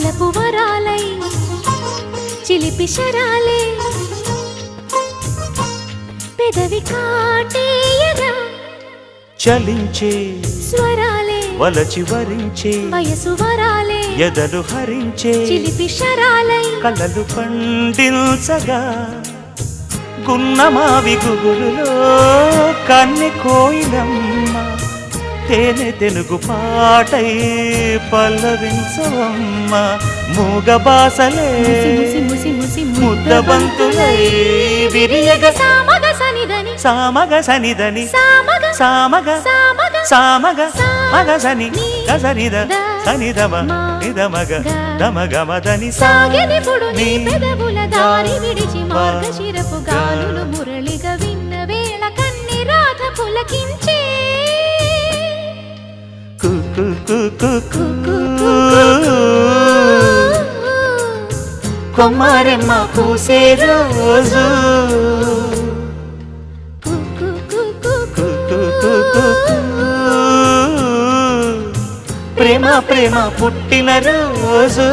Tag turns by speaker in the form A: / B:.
A: వలపు వరాలై చిలిపి శరాలే పెదవి కాటేయగా
B: చలించే
A: స్వరాలే
B: వలచి వరించే
A: వయసు వరాలే
B: ఎదలు హరించే
A: చిలిపి శరాలై
B: కలలు పండించగా గున్నమావి గుగురులో కన్నె కోయిలమ్మ తేనె తెనుగు పాటై పల్లవించవమ్మ మూగ బాసలే ముద్ద బంతులై విరియగ
A: సామగ సనిదని
B: సామగ సనిదని
A: సామగ
B: సామగ
A: సామగ
B: సామగ మగ సని గసనిద సనిదమ నిదమగ దమగమదని
A: సాగినిపుడు నీ పెదవుల దారి విడిచి మార్గశిరపు గాలులు మురళిగా విన్న వేళ కన్ని రాధ పులకించే
B: కొమ్మారెమ్మ పూసే రోజు ప్రేమ ప్రేమ పుట్టిన రోజు